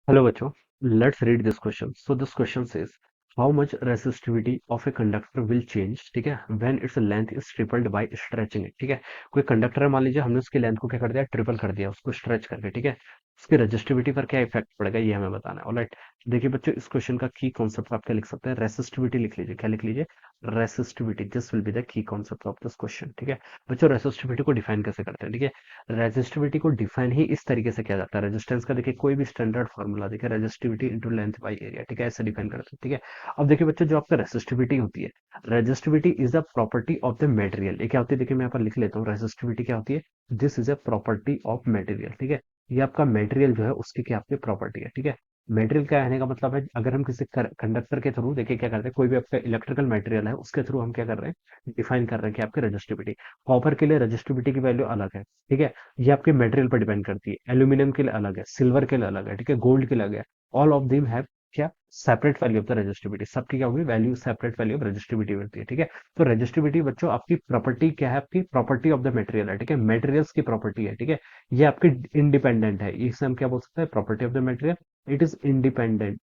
Hello, Bacho. Let's read this question. So this question says, how much resistivity of a conductor will change, ठीक है, when its length is tripled by stretching it, ठीक है। कोई conductor है, मान लीजिए हमने उसकी लेंथ को क्या कर दिया, ट्रिपल कर दिया उसको स्ट्रेच करके, ठीक है। उसकी रेजिस्टिविटी पर क्या इफेक्ट पड़ेगा ये हमें बताना है। ऑलराइट, देखिए बच्चों, इस क्वेश्चन का की कॉन्सेप्ट आप क्या लिख सकते हैं, रेसिस्टिविटी लिख लीजिए। क्या लिख लीजिए? Resistivity. This will be the key concept of this question, ठीक है। बच्चों, रेसिस्टिविटी को डिफाइन कैसे करते हैं, ठीक है। रेजिस्टिविटी को डिफाइन ही इस तरीके से किया जाता है। रेजिस्टेंस का देखिए कोई भी स्टैंडर्ड फॉर्मूला, देखिए resistivity into length by area, ठीक है, ऐसे डिफाइन करते हैं, ठीक है। अब देखिए बच्चों, जो आपका रेजिस्टिविटी होती है, resistivity is a property of the material. ये क्या होती है, देखिए मैं यहाँ पर लिख लेता हूँ, रेजिस्टिविटी क्या होती है, this is a property of material, ठीक है। ये आपका मटेरियल जो है उसकी क्या आपकी प्रॉपर्टी है, ठीक है। मटेरियल क्या कहने का मतलब है, अगर हम किसी कंडक्टर के थ्रू देखिए क्या करते हैं, कोई भी आपका इलेक्ट्रिकल मटेरियल है उसके थ्रू हम क्या कर रहे हैं, डिफाइन कर रहे हैं कि आपकी रेजिस्टिविटी। कॉपर के लिए रेजिस्टिविटी की वैल्यू अलग है, ठीक है। ये आपके मटेरियल पर डिपेंड करती है। एल्यूमिनियम के लिए अलग है, सिल्वर के लिए अलग है, ठीक है, गोल्ड के लिए अलग है। ऑल ऑफ देम हैव क्या separate value of the resistivity. सबकी क्या होगी value, separate value of resistivity होती है, ठीक है। तो रेजिस्टिविटी बच्चों आपकी प्रॉपर्टी क्या है, आपकी प्रॉपर्टी ऑफ द मटेरियल है, ठीक है, मटेरियल्स की प्रॉपर्टी है, ठीक है। ये आपकी इंडिपेंडेंट है, इसे हम क्या बोल सकते हैं, property of the material. It is independent,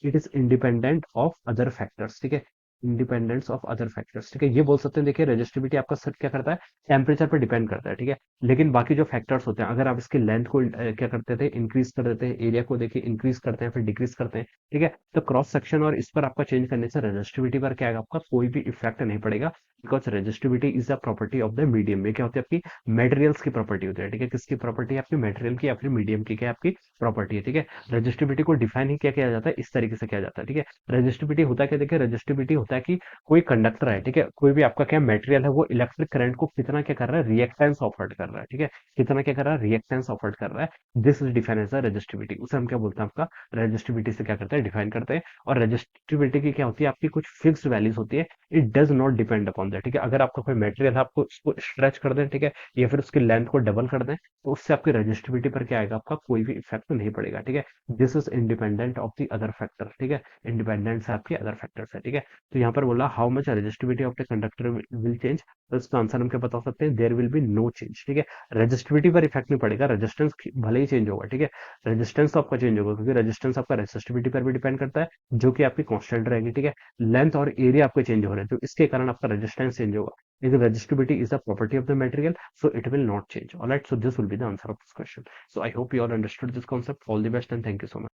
it is independent of other factors, ठीक है। इंडिपेंडेंस ऑफ अदर फैक्टर्स, ठीक है, ये बोल सकते हैं। देखिए रेजिस्टिविटी आपका सिर्फ क्या करता है, टेम्परेचर पर डिपेंड करता है, ठीक है। लेकिन बाकी जो फैक्टर्स होते हैं, अगर आप इसकी लेंथ को क्या करते थे, इंक्रीज कर देते हैं, एरिया को देखिए इंक्रीज करते हैं फिर डिक्रीज करते हैं, ठीक है, तो क्रॉस सेक्शन और इस पर आपका चेंज करने से रेजिस्टिविटी पर क्या आएगा, आपका कोई भी इफेक्ट नहीं पड़ेगा। Because resistivity is a property of the medium. में क्या होती है, आपकी मेटेरियल्स की प्रॉपर्टी होती है, ठीक है। किसकी प्रॉपर्टी है, आपकी मेटेरियल की या फिर मीडियम की, क्या आपकी प्रॉपर्टी है, ठीक है। रेजिस्टिविटी को डिफाइन ही क्या किया जाता है, इस तरीके से किया जाता है, ठीक है। रेजिस्टिविटी होता है क्या, देखिए रेजिस्टिविटी होता है कि कोई कंडक्टर है, ठीक है, कोई भी आपका क्या मटेरियल है, वो इलेक्ट्रिक करंट को कितना क्या कर रहा है, रिएक्टेंस ऑफर कर रहा है, ठीक है। कितना क्या कर रहा है, रिएक्टेंस ऑफर कर रहा है। This is define as a resistivity. उसे हम क्या बोलते हैं, आपका रेजिस्टिविटी से क्या करते हैं, डिफाइन करते हैं। और रेजिस्टिविटी की क्या होती है, आपकी कुछ फिक्स वैल्यूज होती है। It does not depend upon that, ठीक है। अगर आपका कोई मटेरियल है, आपको उसको स्ट्रेच कर दें, ठीक है, या फिर उसकी लेंथ को डबल कर दें, तो उससे आपकी रेजिस्टिविटी पर क्या आएगा, आपका कोई भी इफेक्ट नहीं पड़ेगा, ठीक है। This is independent of the other factor, ठीक है। इंडिपेंडेंट से आपके अदर फैक्टर्स है, ठीक है। तो यहाँ पर बोला how much resistivity of the conductor will change, तो इसका आंसर हम क्या बता सकते हैं, there will be no change, ठीक है। रेजिस्टिविटी पर इफेक्ट नहीं पड़ेगा, रेजिस्टेंस भले ही चेंज होगा, ठीक है। रेजिस्टेंस तो आपका चेंज होगा क्योंकि रेजिस्टेंस आपका रेजिस्टिविटी पर भी डिपेंड करता है, जो कि आपकी कांस्टेंट रहेगी, ठीक है। लेंथ और एरिया आपके चेंज हो रहे हैं, तो इसके कारण आपका रेजिस्टेंस चेंज होगा। लेकिन resistivity is the property of the material, so it will not change. All right, so this will be the answer of this question. So I hope you all understood this concept. All the best and thank you so much.